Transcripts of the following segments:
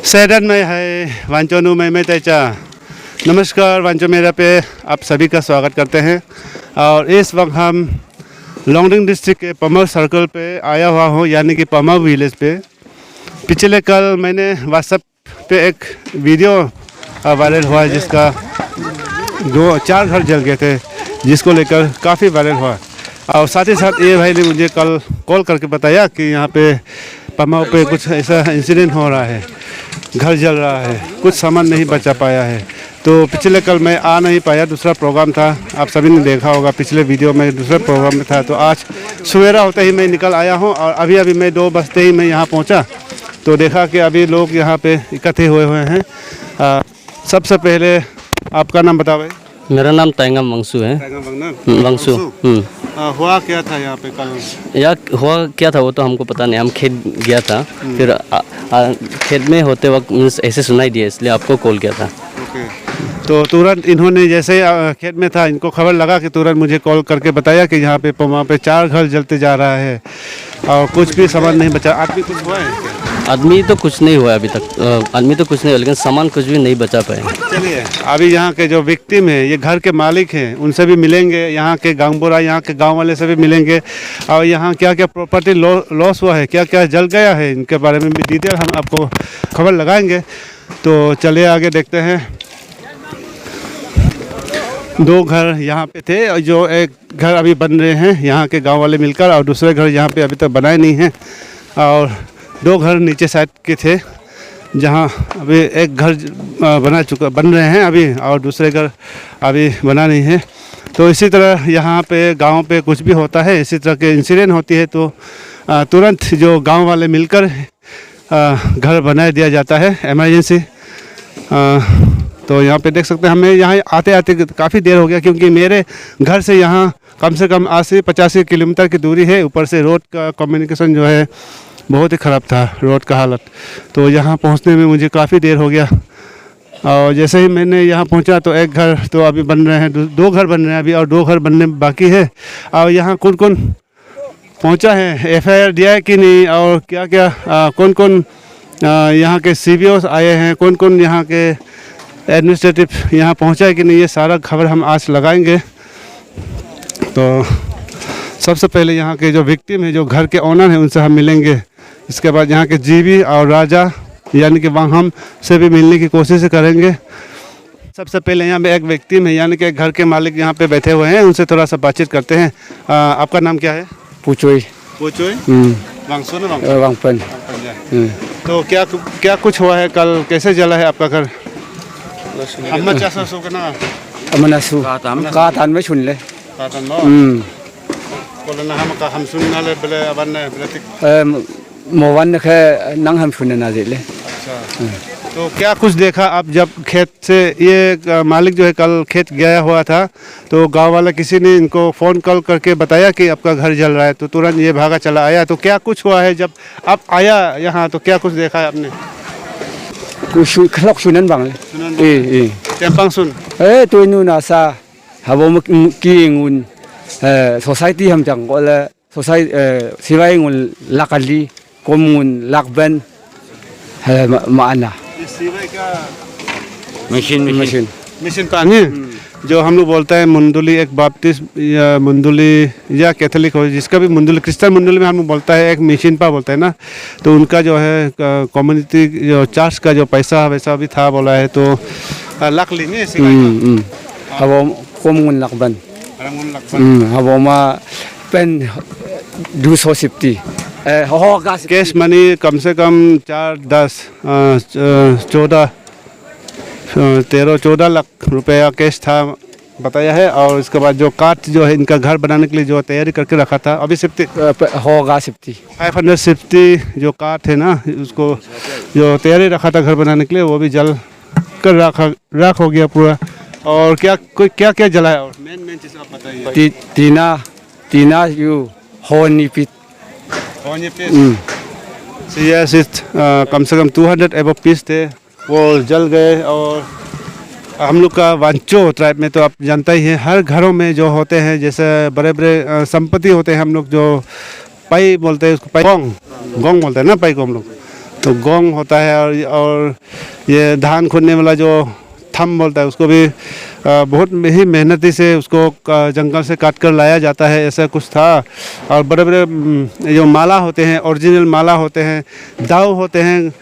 Saddened में है वांचोनू में तेचा। नमस्कार वांचो मेरा पे आप सभी का स्वागत करते हैं। और इस वक्त हम लोंगडिंग डिस्ट्रिक्ट के पमा सर्कल पे आया हुआ हूँ, यानी कि पमा विलेज पे। पिछले कल मैंने व्हाट्सएप पे एक वीडियो वायरल हुआ है जिसका 2-4 घर जल गए थे, जिसको लेकर काफ़ी वायरल हुआ। और साथ ही साथ ये भाई ने मुझे कल कॉल करके बताया कि यहाँ पे पमा पे कुछ ऐसा इंसिडेंट हो रहा है, घर जल रहा है, कुछ सामान नहीं बचा पाया है। तो पिछले कल मैं आ नहीं पाया, दूसरा प्रोग्राम था, आप सभी ने देखा होगा पिछले वीडियो में दूसरे प्रोग्राम में था। तो आज सवेरा होते ही मैं निकल आया हूँ और अभी मैं 2 बजते ही मैं यहाँ पहुँचा तो देखा कि अभी लोग यहाँ पे इकट्ठे हुए हैं। सबसे पहले आपका नाम बताओ भाई। मेरा नाम तैंगम वंशु है। वंशु। हुआ क्या था यहाँ पे कल? या हुआ क्या था वो तो हमको पता नहीं, हम खेत गया था, फिर खेत में होते वक्त ऐसे सुनाई दिया, इसलिए आपको कॉल किया था। ओके। तो तुरंत इन्होंने जैसे खेत में था, इनको खबर लगा कि तुरंत मुझे कॉल करके बताया कि यहाँ पे वहाँ पे 4 घर जलते जा रहा है और कुछ भी सामान नहीं बचा। आदमी कुछ हुआ है क्या? आदमी तो कुछ नहीं हुआ अभी तक, आदमी तो कुछ नहीं हुआ, लेकिन सामान कुछ भी नहीं बचा पाए। चलिए अभी यहाँ के जो विक्टिम है, ये घर के मालिक हैं, उनसे भी मिलेंगे, यहाँ के गांगबोरा, यहाँ के गांव वाले से भी मिलेंगे और यहाँ क्या क्या प्रॉपर्टी लॉस हुआ है, क्या क्या जल गया है, इनके बारे में भी डिटेल हम आपको खबर लगाएंगे। तो चलिए आगे देखते हैं। 2 घर यहाँ पे थे और जो एक घर अभी बन रहे हैं यहाँ के गांव वाले मिलकर, और दूसरे घर यहाँ पे अभी तक बनाए नहीं हैं, और 2 घर नीचे साइड के थे जहाँ अभी एक घर बन रहे हैं अभी, और दूसरे घर अभी बना नहीं है। तो इसी तरह यहाँ पे गांव पे कुछ भी होता है, इसी तरह के इंसिडेंट होती है तो तुरंत जो गांव वाले मिलकर घर बना दिया जाता है इमरजेंसी। तो यहाँ पे देख सकते हैं, हमें यहाँ आते आते काफ़ी देर हो गया, क्योंकि मेरे घर से यहाँ कम से कम 80-85 किलोमीटर की दूरी है। ऊपर से रोड का कम्युनिकेशन जो है बहुत ही ख़राब था, रोड का हालत। तो यहाँ पहुँचने में मुझे काफ़ी देर हो गया। और जैसे ही मैंने यहाँ पहुँचा तो एक घर तो अभी बन रहे हैं, 2 घर बन रहे हैं अभी, और 2 घर बनने बाकी है। और यहाँ कौन कौन पहुँचा है, FIR दिया है कि नहीं, और क्या क्या कौन कौन यहाँ के CBOs आए हैं, कौन कौन यहाँ के एडमिनिस्ट्रेटिव यहाँ पहुँचा है कि नहीं, ये सारा खबर हम आज लगाएंगे। तो सबसे पहले यहाँ के जो विक्टिम है, जो घर के ओनर हैं, उनसे हम मिलेंगे। इसके बाद यहाँ के जीबी और राजा यानी कि वहाँ हम से भी मिलने की कोशिश करेंगे। सबसे पहले यहाँ पे एक विक्टिम है, यानी कि घर के मालिक यहाँ पे बैठे हुए हैं, उनसे थोड़ा सा बातचीत करते हैं। आपका नाम क्या है? पुचोई। पुचोई? वांगसो ना वांगपन। तो क्या कुछ हुआ है कल, कैसे जला है आपका घर? अम्मा चासा सो के ना अमनासु का तान में सुन ले कातन नो बोलना हम सुनना ले बले अबन ने बले मोवन के नंग हम सुनने ना दे। अच्छा। तो क्या कुछ देखा आप जब खेत से, ये मालिक जो है कल खेत गया हुआ था, तो गांव वाला किसी ने इनको फ़ोन कॉल करके बताया कि आपका घर जल रहा है, तो तुरंत ये भागा चला आया। तो क्या कुछ हुआ है जब आप आया यहाँ, तो क्या कुछ देखा है आपने? कुछ खलक सुनन बांग टेम्पांग सुन तो इनु नासा हवो की इंगुन सोसाइटी हम जंग वाला सोसाइटी सिवाय इंगुन लाकली कोमुन लाकबन माना मिशन पानी जो हम लोग बोलते हैं मुंडुली, एक बाप्टिस्ट या मुंडुली या कैथोलिक हो, जिसका भी मुंडुली, क्रिश्चियन मुंडुली में हम लोग बोलता है, एक मिशन पा बोलते हैं ना। तो उनका जो है कम्युनिटी जो चर्च का जो पैसा वैसा भी था बोला है, तो लाख ली नहीं हवो कोमुन लाकबन हवो मा पेन 250 कैश मनी कम से कम 13-14 लाख रुपया कैश था बताया है। और इसके बाद जो काट जो है इनका घर बनाने के लिए जो तैयारी करके रखा था, अभी 550 जो काट है ना, उसको जो तैयारी रखा था घर बनाने के लिए, वो भी जल कर राख हो गया पूरा। और क्या क्या जला है? और मेन चीज़ आप बताइए। तीना यू होनी पिट कम से कम 200 एबव पीस थे, वो जल गए। और हम लोग का वांचो ट्राइब में तो आप जानता ही है, हर घरों में जो होते हैं, जैसे बड़े बड़े संपत्ति होते हैं, हम लोग जो पाई बोलते हैं उसको, पाई गोंग बोलते हैं ना, पाई को हम लोग। तो गोंग होता है और ये धान खोदने वाला जो थम बोलता है उसको भी बहुत ही मेहनती से उसको जंगल से काट कर लाया जाता है, ऐसा कुछ था। और बड़े बड़े जो माला होते हैं, ओरिजिनल माला होते हैं, दाव होते हैं,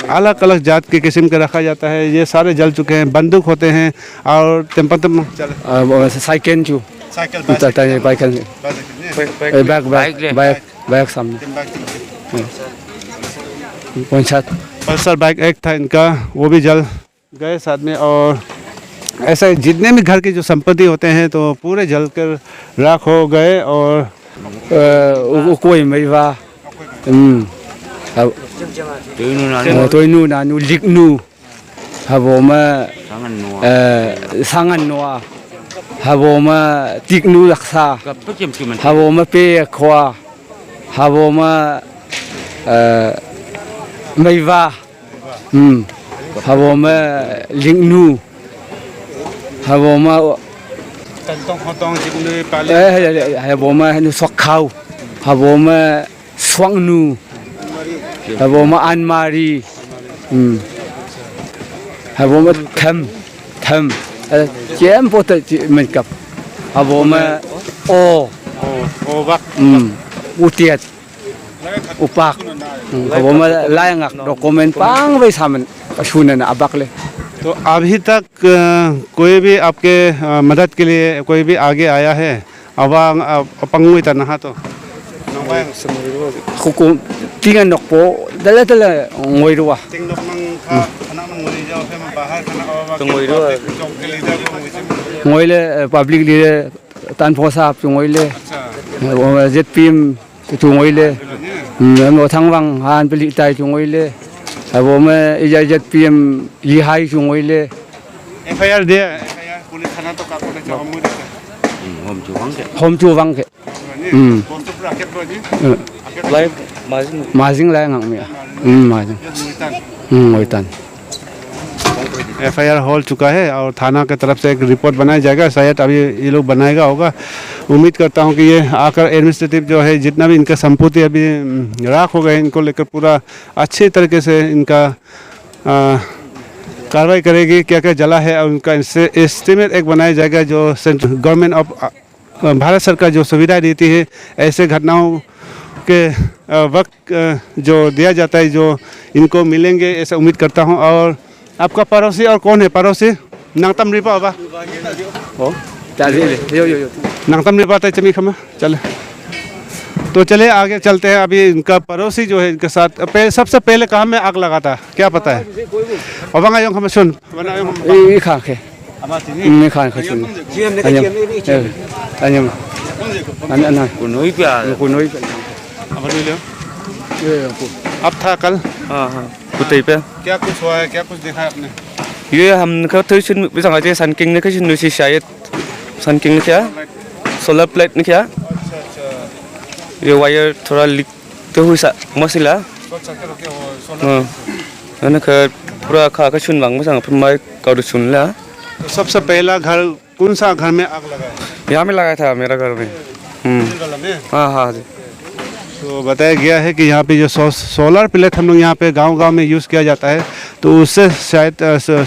अलग अलग जात के किस्म के रखा जाता है, ये सारे जल चुके हैं। बंदूक होते हैं और टेम्पल साइकिल चू साइकिल बैग सामने पल्सर बाइक एक था इनका, वो भी जल गए साथ में। और ऐसे जितने भी घर की जो संपत्ति होते हैं तो पूरे जल कर राख हो गए। और कोई मेवा tôi nu na nu lik nu habo ma sangan noa habo ma tik nu laksa habo ma pe khwa habo ma meiwa habo ma lik nu habo ma habo ma nu sok khau habo ma swang nu habo ma an mari habo ma tham jem po ta mình cặp habo ma o bak utiat upak habo ma lai ngak document pang vai saman sunan abak le। तो अभी तक कोई भी आपके मदद के लिए कोई भी आगे आया है? अवांग पंगुई तना तो hukum tinggal nok po dala ngoi ruwa ting nok nang anak menguri jauh ke bahar kana awak ngoi ngoi le public le tan phosa ngoi le zpm tu ngoi le mo thangwang han peli tai tu ngoi le abo me zpm yi hai tu ngoi le FIR dia FIR pulis thana to ka kone jauh mu hom chu wang ke Bontu rakyat bro ji live mazing la ngak me mazing ngoi tan FIR hall चुका है और थाना की तरफ से एक report बनाया जाएगा। शायद अभी ये लोग बनाएगा होगा। उम्मीद करता हूँ कि ये आकर एडमिनिस्ट्रेटिव जो है जितना भी इनका संपत्ति अभी राख हो गए इनको लेकर पूरा अच्छी तरीके से इनका कार्रवाई करेगी, क्या क्या जला है और उनका इससे एस्टिमेट एक बनाया जाएगा जो सेंट्रल गवर्नमेंट ऑफ भारत सरकार जो सुविधा देती है ऐसे घटनाओं के वक्त जो दिया जाता है जो इनको मिलेंगे ऐसा उम्मीद करता हूँ। और आपका पड़ोसी और कौन है पड़ोसी? नांगतम रिपा बा नांगतम रिपा तय चमी खमा चले। तो चले आगे चलते हैं। अभी इनका पड़ोसी जो है इनके साथ सबसे पहले कहाँ में आग लगा था क्या पता है? और वहाँ हम सुन ये खा के मैं Khan खचुन anyam ana kunoi pe अब था कल कुत्ते पे क्या कुछ हुआ है, क्या कुछ देखा है आपने? ये हम खा थोड़ी सुन बिसांग आते सन किंग ने कुछ नुसी शायद सन किंग ने क्या सोलर प्लेट ने क्या ये वायर थोड़ा लीक तो हुई सा मसला ना खा पूरा खा का सुन बांग बिसांग फिर मैं काउंट सुन ला। तो सबसे पहला घर कौन सा घर में आग लगा है? यहाँ में लगा था मेरा घर में। हाँ हाँ जी। तो बताया गया है कि यहाँ पे जो सोलर प्लेट हम लोग यहाँ पे गांव-गांव में यूज़ किया जाता है तो उससे शायद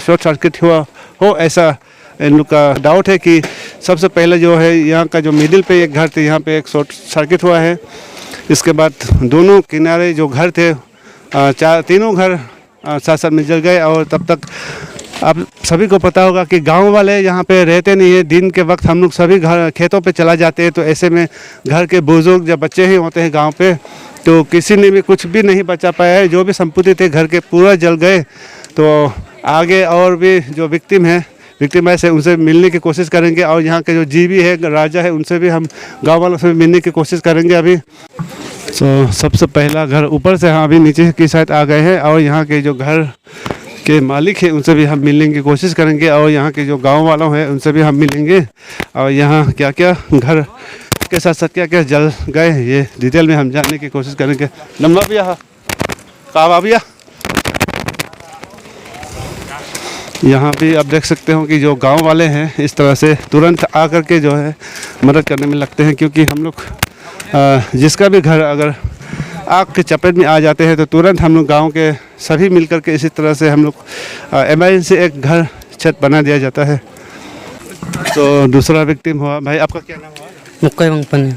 शॉर्ट सर्किट हुआ हो, ऐसा इन लोग का डाउट है कि सबसे पहले जो है यहाँ का जो मिडिल पे एक घर थे यहाँ पे एक शॉर्ट सर्किट हुआ है। इसके बाद दोनों किनारे जो घर थे तीनों घर साथ साथ में जल गए। और तब तक आप सभी को पता होगा कि गांव वाले यहाँ पे रहते नहीं है। दिन के वक्त हम लोग सभी घर खेतों पे चला जाते हैं तो ऐसे में घर के बुजुर्ग जब बच्चे ही होते हैं गांव पे तो किसी ने भी कुछ भी नहीं बचा पाया है। जो भी संपत्ति थे घर के पूरा जल गए। तो आगे और भी जो विक्टिम है उनसे मिलने की कोशिश करेंगे और यहाँ के जो जीवी है राजा है उनसे भी हम गाँव वालों से मिलने की कोशिश करेंगे अभी। तो सबसे पहला घर ऊपर से अभी नीचे की साइड आ गए हैं और यहाँ के जो घर के मालिक हैं उनसे भी हम मिलने की कोशिश करेंगे और यहाँ के जो गांव वालों हैं उनसे भी हम मिलेंगे और यहाँ क्या क्या घर के साथ साथ क्या क्या जल गए ये डिटेल में हम जानने की कोशिश करेंगे। लम्बा भी काबा भी यहाँ भी आप देख सकते हो कि जो गांव वाले हैं इस तरह से तुरंत आकर के जो है मदद करने में लगते हैं क्योंकि हम लोग जिसका भी घर अगर आग के चपेट में आ जाते हैं तो तुरंत हम लोग गांव के सभी मिलकर के इसी तरह से हम लोग इमरजेंसी एक घर छत बना दिया जाता है। तो दूसरा विक्टिम हुआ। भाई आपका क्या नाम हुआ? मुक्का वंगपन है।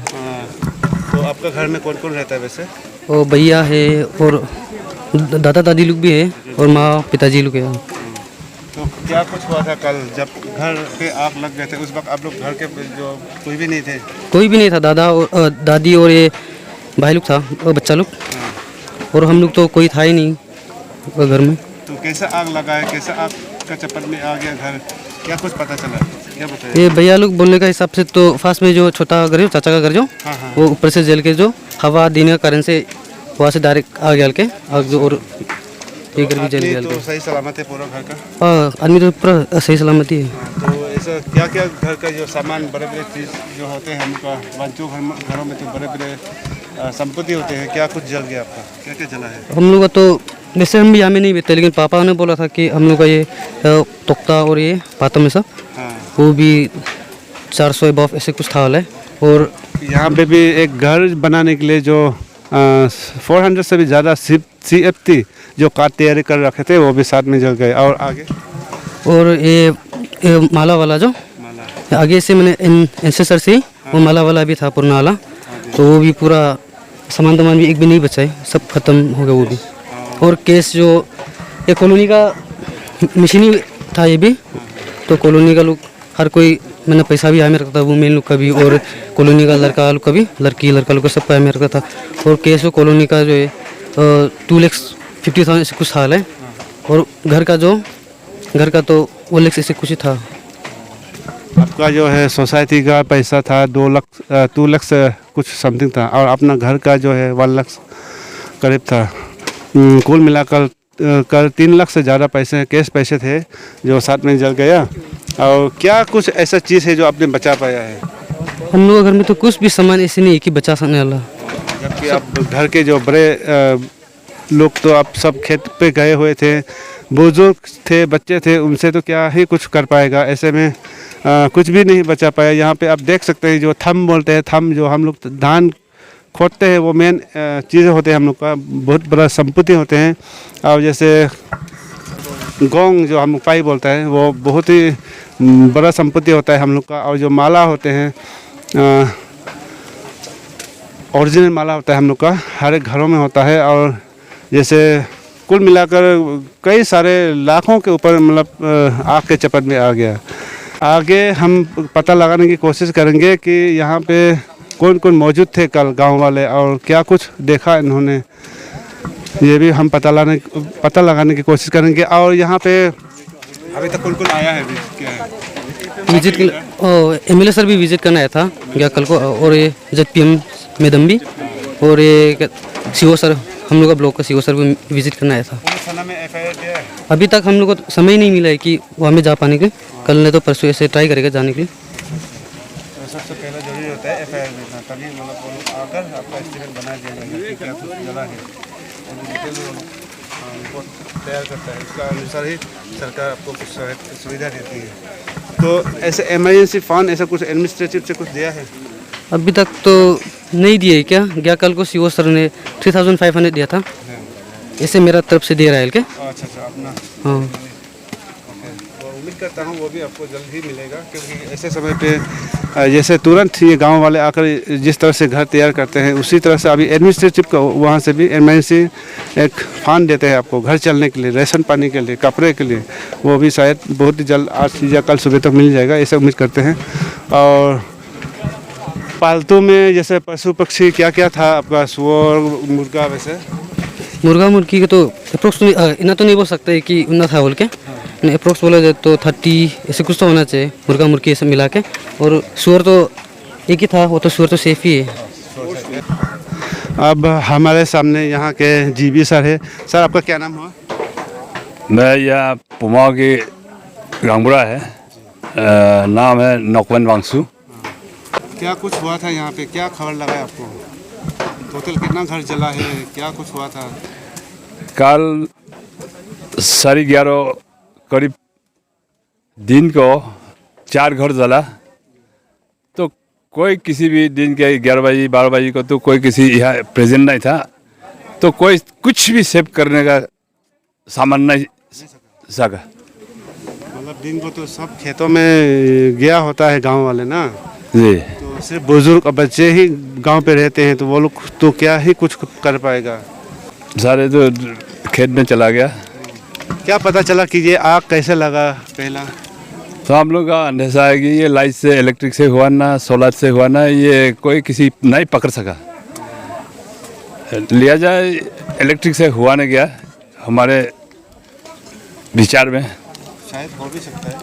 तो आपका घर में कौन कौन रहता है वैसे? वो भैया है और दादा दादी लोग भी है और माँ पिताजी लोग है। तो क्या कुछ हुआ था कल जब घर पे आग लग गए थे? उस वक्त आप लोग घर के जो कोई भी नहीं थे? कोई भी नहीं था, दादा और दादी और ये भाई लोग था और बच्चा लोग, और हम लोग तो कोई था ही नहीं वो घर में। तो कैसे आग लगा है, कैसे आग का चपेट में आ गया घर, क्या कुछ पता चला? क्या बताया? ये भैया लोग बोलने का हिसाब से तो फास्ट में जो छोटा घर है चाचा का घर जो हाँ। वो ऊपर से जल के जो हवा देने के कारण से वहाँ से डायरेक्ट आग जल के आग जो, और ये घर भी जल गया। तो सही सलामत है पूरा घर का? हाँ, आदमी तो पूरा सही सलामती है। तो ऐसा क्या क्या घर का जो सामान बड़े बड़े चीज़ जो होते हैं उनका बच्चों घरों में तो बड़े बड़े संपत्ति होते हैं, क्या कुछ जल गया आपका? क्या क्या जला है? हम लोग का तो वैसे हम भी यहाँ में नहीं बैठते, लेकिन पापा ने बोला था कि हम लोग का ये तख्ता और ये पातम में सब हाँ। वो भी 400 अबव ऐसे कुछ था वाला है। और यहाँ पे भी एक घर बनाने के लिए जो 400 से भी ज़्यादा CFT जो काट तैयारी कर रखे थे वो भी साथ में जल गए। और आगे और ये माला वाला जो आगे से मैंने एंसेसर से वो माला वाला भी था पुराना वाला, तो वो भी पूरा सामान दामान भी एक भी नहीं बचा है, सब खत्म हो गया वो भी। और केस जो ये कॉलोनी का मशीनी था ये भी, तो कॉलोनी का लोग हर कोई मैंने पैसा भी हमें रखता था, वुमेन लोग का भी और कॉलोनी का लड़का लोग का भी, लड़का लोग का सब हमें रखता था। और केस वो कॉलोनी का जो है 2,50,000 ऐसे कुछ हाल है, और घर का तो 1 लाख ऐसे कुछ ही था। आपका जो है सोसाइटी का पैसा था 2 लाख से कुछ समथिंग था, और अपना घर का जो है 1 लाख करीब था। कुल मिलाकर 3 लाख से ज़्यादा पैसे कैश पैसे थे जो साथ में जल गया। और क्या कुछ ऐसा चीज़ है जो आपने बचा पाया है? हम लोग घर में तो कुछ भी सामान ऐसे नहीं है कि बचा सकने वाला। जबकि आप घर के जो बड़े लोग तो आप सब खेत पे गए हुए थे, बुजुर्ग थे, बच्चे थे, उनसे तो क्या ही कुछ कर पाएगा। ऐसे में कुछ भी नहीं बचा पाया। यहाँ पे आप देख सकते हैं जो थम बोलते हैं, थम जो हम लोग धान खोदते हैं वो मेन चीज़ें होते हैं हम लोग का, बहुत बड़ा संपत्ति होते हैं। और जैसे गोंग जो हम लोग पाई बोलते हैं वो बहुत ही बड़ा संपत्ति होता है हम लोग का। और जो माला होते हैं ओरिजिनल माला होता है हम लोग का, हर एक घरों में होता है। और जैसे कुल मिलाकर कई सारे लाखों के ऊपर मतलब आग के चपेट में आ गया। आगे हम पता लगाने की कोशिश करेंगे कि यहाँ पे कौन कौन मौजूद थे कल गांव वाले और क्या कुछ देखा इन्होंने, ये भी हम पता लगाने की कोशिश करेंगे। और यहाँ पे अभी तक कौन कौन आया है विजिट के MLA सर भी विजिट करना आया था क्या कल को, और ये ZPM मैडम भी, और ये CO सर हम लोग का ब्लॉक का CO सर भी विजिट करना आया था। अभी तक हम लोग को समय नहीं मिला है कि वहाँ में जा पाने के, कल ने तो परसों ऐसे ट्राई करेगा जाने के लिए। सबसे पहले जरूरी होता है FIR देना, तभी मतलब आकर आपका एस्टिमेट बना दिया जाएगा कि क्या कुछ जला है और डिटेल रिपोर्ट तैयार करता है, उसका अनुसार ही सरकार आपको कुछ सुविधा देती है। तो ऐसे इमरजेंसी फंड ऐसा कुछ एडमिनिस्ट्रेटिव से कुछ दिया है? अभी तक तो नहीं दिए क्या, गया कल को CO सर ने 3,500 दिया था, ऐसे मेरा तरफ से दे रहा है क्या? अच्छा अपना। हाँ, उम्मीद करता हूँ वो भी आपको जल्द ही मिलेगा, क्योंकि ऐसे समय पे जैसे तुरंत ये गांव वाले आकर जिस तरह से घर तैयार करते हैं उसी तरह से अभी एडमिनिस्ट्रेटिव का वहाँ से भी इमरजेंसी एक फंड देते हैं आपको घर चलने के लिए, राशन पानी के लिए, कपड़े के लिए, वो भी शायद बहुत ही जल्द आज या कल सुबह तक मिल जाएगा, ऐसे उम्मीद करते हैं। और पालतू में जैसे पशु पक्षी क्या क्या था आपका? सुअर, मुर्गा? वैसे मुर्गा मुर्गी का तो अप्रोक्स इतना तो नहीं बोल सकते कि उतना था बोल के, अप्रोक्स बोला जाए तो 30 ऐसे कुछ तो होना चाहिए मुर्गा मुर्गी ऐसे मिला के। और सुअर तो एक ही था, वो तो सुअर तो सेफ ही है। अब हमारे सामने यहाँ के GB सर है। सर आपका क्या नाम हुआ? मैं यह पुमा के गांगुरा है, नाम है नौकवन वांगसू। क्या कुछ हुआ था यहाँ पे, क्या खबर लगा है आपको? टोटल कितना घर जला है, क्या कुछ हुआ था? कल 11:30 करीब दिन को 4 घर जला, तो कोई किसी भी दिन के 11 बजे 12 बजे को तो कोई किसी यहाँ प्रेजेंट नहीं था। तो कोई कुछ भी सेव करने का सामान नहीं सका। मतलब दिन को तो सब खेतों में गया होता है गांव वाले ना, जी तो सिर्फ बुजुर्ग और बच्चे ही गांव पे रहते हैं, तो वो लोग तो क्या ही कुछ कर पाएगा। सारे तो खेत में चला गया। क्या पता चला कि ये आग कैसे लगा पहला? तो हम लोग का अंदेशा है कि ये लाइट से, इलेक्ट्रिक से हुआ ना, सोलर से हुआ ना, ये कोई किसी नहीं पकड़ सका। लिया जाए इलेक्ट्रिक से हुआ नहीं गया हमारे विचार में। शायद हो भी सकता है।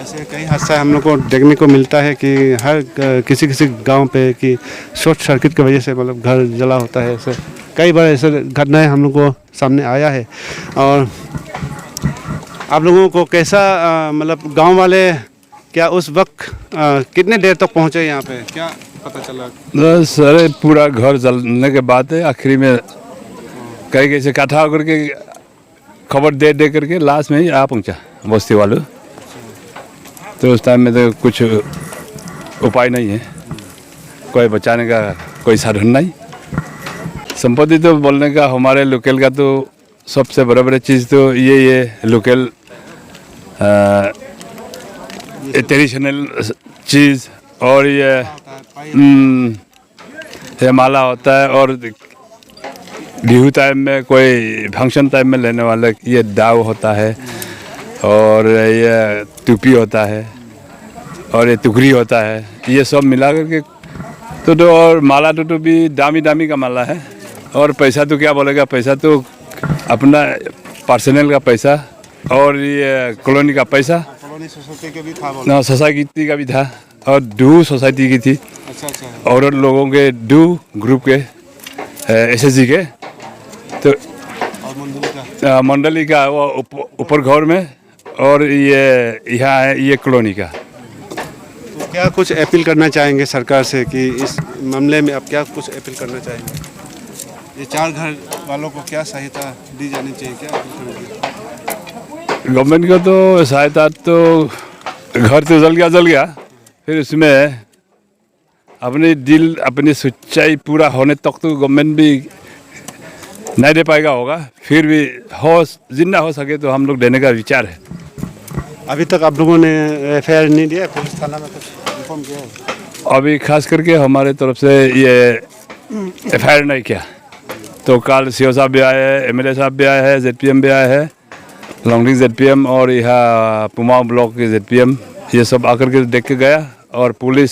ऐसे कई हादसा हम लोग को देखने को मिलता है कि हर किसी किसी गांव पे कि शॉर्ट सर्किट की वजह से मतलब घर जला होता है। ऐसे कई बार ऐसे घटनाएं हम लोग को सामने आया है। और आप लोगों को कैसा मतलब गांव वाले क्या उस वक्त कितने देर तक पहुंचे यहाँ पे, क्या पता चला? बस सारे पूरा घर जलने के बाद आखिरी में कहीं कैसे इकट्ठा होकर के खबर दे करके लास्ट में ही आ पहुँचा बस्ती वालों। तो उस टाइम में तो कुछ उपाय नहीं है, कोई बचाने का कोई साधन नहीं। संपत्ति तो बोलने का हमारे लोकल का तो सबसे बड़ा चीज़ तो ये लोकल ट्रेडिशनल चीज़, और ये माला होता है, और बिहू टाइम में कोई फंक्शन टाइम में लेने वाला ये दाव होता है, और ये टोपी होता है, और ये टुकड़ी होता है। ये सब मिला करके तो और माला तो भी दामी का माला है। और पैसा तो क्या बोलेगा, पैसा तो अपना पर्सनल का पैसा, और ये कॉलोनी का पैसा, कॉलोनी सोसाइटी के भी था, ना सोसाइटी का भी था, और दो सोसाइटी की थी। अच्छा और लोगों के दो ग्रुप के SSG के, तो और मंडली का वो ऊपर घर में, और ये यहाँ है ये कॉलोनी का। तो क्या कुछ अपील करना चाहेंगे सरकार से कि इस मामले में आप क्या कुछ अपील करना चाहेंगे? ये 4 घर वालों को क्या सहायता दी जानी चाहिए, क्या अपील करेंगे? गवर्नमेंट को तो सहायता, तो घर तो जल गया, फिर उसमें अपनी सच्चाई पूरा होने तक तो गवर्नमेंट भी नहीं दे पाएगा होगा। फिर भी जितना हो सके तो हम लोग देने का विचार है। अभी तक आप लोगों ने FIR नहीं दिया, पुलिस थाना में कुछ इन्फॉर्म किया है? अभी खास करके हमारे तरफ से ये FIR नहीं किया। तो कल CO साहब भी आए हैं, MLA साहब भी आए हैं, ZPM भी आए हैं, लॉन्गडिंग ZPM और यहाँ पुमाव ब्लॉक के ZPM, ये सब आकर के देख के गया। और पुलिस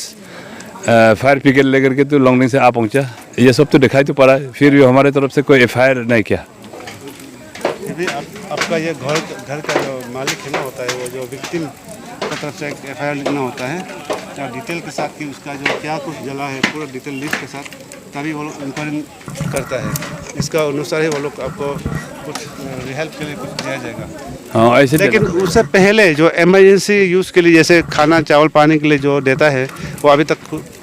फायर ब्रिगेड लेकर के तो लॉन्गडिंग से आ पहुँचा। ये सब तो दिखाई तो पड़ा है, फिर भी हमारे तरफ से कोई FIR नहीं किया। फिर भी आपका ये घर का जो मालिक है ना होता है, वो जो विक्टिम की तरफ से एक FIR लिखना होता है, क्या डिटेल के साथ कि उसका जो क्या कुछ जला है पूरा डिटेल लिस्ट के साथ, तभी वो लोग इंक्वायरी करता है। इसका अनुसार ही वो लोग आपको कुछ हेल्प के लिए कुछ दिया जाएगा। हाँ ऐसे, लेकिन उससे पहले जो इमरजेंसी यूज़ के लिए जैसे खाना चावल पानी के लिए जो देता है, वो अभी तक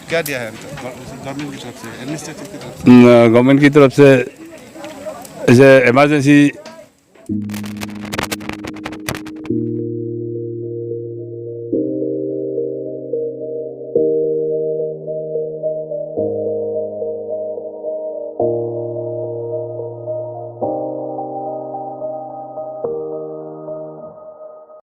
क्या दिया है गवर्नमेंट की तरफ से, एडमिनिस्ट्रेटिव की तरफ से? गवर्नमेंट की तरफ से ऐसे इमरजेंसी